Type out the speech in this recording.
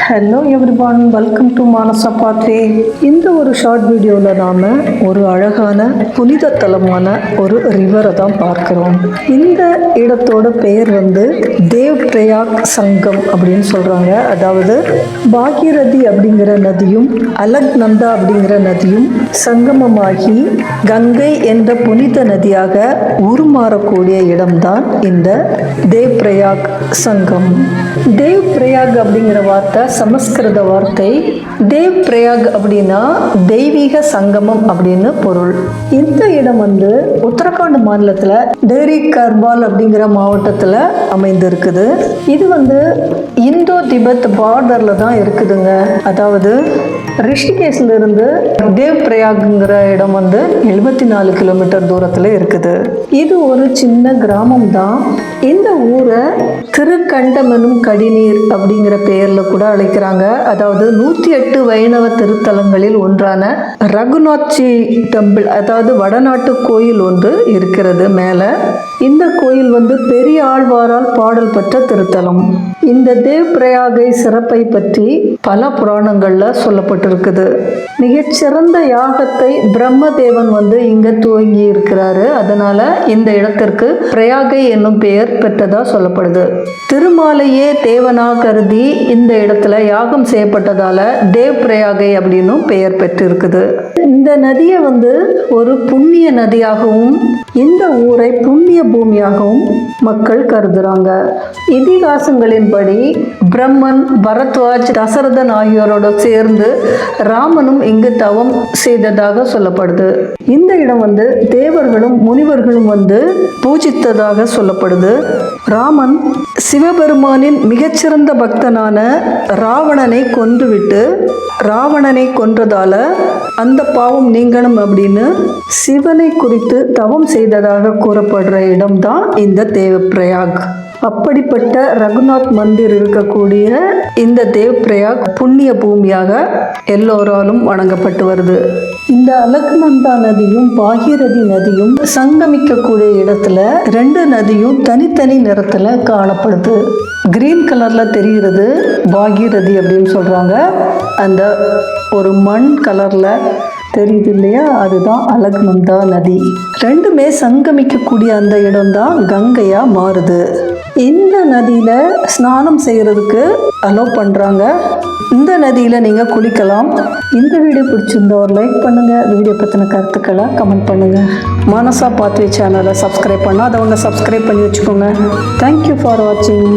Hello everyone, welcome to Manasa pathway. இந்த ஒரு short வீடியோவில் நாம் ஒரு அழகான புனித தலமான ஒரு ரிவரை தான் பார்க்குறோம். இந்த இடத்தோட பெயர் தேவ் பிரயாக் சங்கம் அப்படின்னு சொல்கிறாங்க. அதாவது பாகீரதி அப்படிங்கிற நதியும் அலக்நந்தா அப்படிங்கிற நதியும் சங்கமமாகி கங்கை என்ற புனித நதியாக உருமாறக்கூடிய இடம்தான் இந்த தேவ் பிரயாக் சங்கம். தேவ் பிரயாக் அப்படிங்கிற வார்த்தை சமஸ்கிருத வார்த்தை. தேவ் பிரயாக் அப்படின்னா தெய்வீக சங்கமம் அப்படின்னு பொருள். இந்த இடம் உத்தரகாண்ட் மாநிலத்தில் டேரி கர்பால் அப்படிங்கிற மாவட்டத்தில் அமைந்திருக்குது. இது இந்தோ திபெத் பார்டரில் தான் இருக்குதுங்க. அதாவது ரிஷிகேஷ்ல இருந்து தேவ் பிரயாக்ங்கிற இடம் 74 கிலோமீட்டர் தூரத்தில் இருக்குது. இது ஒரு சின்ன கிராமம் தான். இந்த ஊரை திருக்கண்டமெனும் கடிநீர் அப்படிங்கிற பெயரில் கூட அழைக்கிறாங்க. அதாவது 108 வைணவ திருத்தலங்களில் ஒன்றான ரகுநாத்ஜி டெம்பிள், அதாவது வடநாட்டு கோயில் ஒன்று இருக்கிறது மேலே. இந்த கோயில் பெரிய ஆழ்வாரால் பாடல் பெற்ற திருத்தலம். இந்த தேவ் பிரயாகை சிறப்பை பற்றி பல புராணங்களில் சொல்லப்பட்டிருக்குது. மிகச்சிறந்த யாகத்தை பிரம்மதேவன் இங்க துவங்கி இருக்கிறாரு. அதனால இந்த இடத்திற்கு பிரயாகை என்னும் பெயர் பெற்றதா சொல்லப்படுது. திருமாலையே தேவனா கருதி இந்த இடத்துல யாகம் செய்யப்பட்டதால தேவ் பிரயாகை அப்படின்னு பெயர் பெற்றிருக்குது. இந்த நதியை ஒரு புண்ணிய நதியாகவும் இந்த ஊரை புண்ணிய பூமியாகவும் மக்கள் கருதுறாங்க. இதிகாசங்களின்படி பிரம்மன், பரத்வாஜ், தசரதன் ஆகியோரோட சேர்ந்து ராமனும் இங்கு தவம் செய்ததாக சொல்லப்படுது. இந்த இடம் தேவர்களும் முனிவர்களும் பூஜித்ததாக சொல்லப்படுது. ராமன் சிவபெருமானின் மிகச்சிறந்த பக்தனான ராவணனை கொன்றுவிட்டு ராவணனை கொன்றதால அந்த பாவம் நீங்கணும் அப்படின்னு சிவனை குறித்து தவம் செய்ததாக கூறப்படுற இடம்தான் இந்த தேவ் பிரயாக். அப்படிப்பட்ட ரகுநாத் மந்திர் இருக்கக்கூடிய இந்த தேவ் பிரயாக் புண்ணிய பூமியாக எல்லோராலும் வணங்கப்பட்டு வருது. இந்த அலக்நந்தா நதியும் பாகீரதி நதியும் சங்கமிக்கக்கூடிய இடத்துல 2 நதியும் தனித்தனி நிறத்துல காணப்படுது. கிரீன் கலர்ல தெரிகிறது பாகீரதி அப்படின்னு சொல்றாங்க. அந்த ஒரு மண் கலர்ல தெரியுது இல்லையா, அதுதான் அலக்நந்தா நதி. 2மே சங்கமிக்கக்கூடிய அந்த இடம்தான் கங்கையா மாறுது. இந்த நதியில ஸ்நானம் செய்யறதுக்கு அலோவ் பண்றாங்க. இந்த நதியில நீங்க குளிக்கலாம். இந்த வீடியோ பிடிச்சிருந்தா ஒரு லைக் பண்ணுங்க. வீடியோ பத்தின கருத்துக்களை கமெண்ட் பண்ணுங்க. மானசா பாத்வே சேனலை சப்ஸ்கிரைப் பண்ணாதவங்க சப்ஸ்கிரைப் பண்ணி வச்சுக்கோங்க. தேங்க்யூ ஃபார் வாட்சிங்.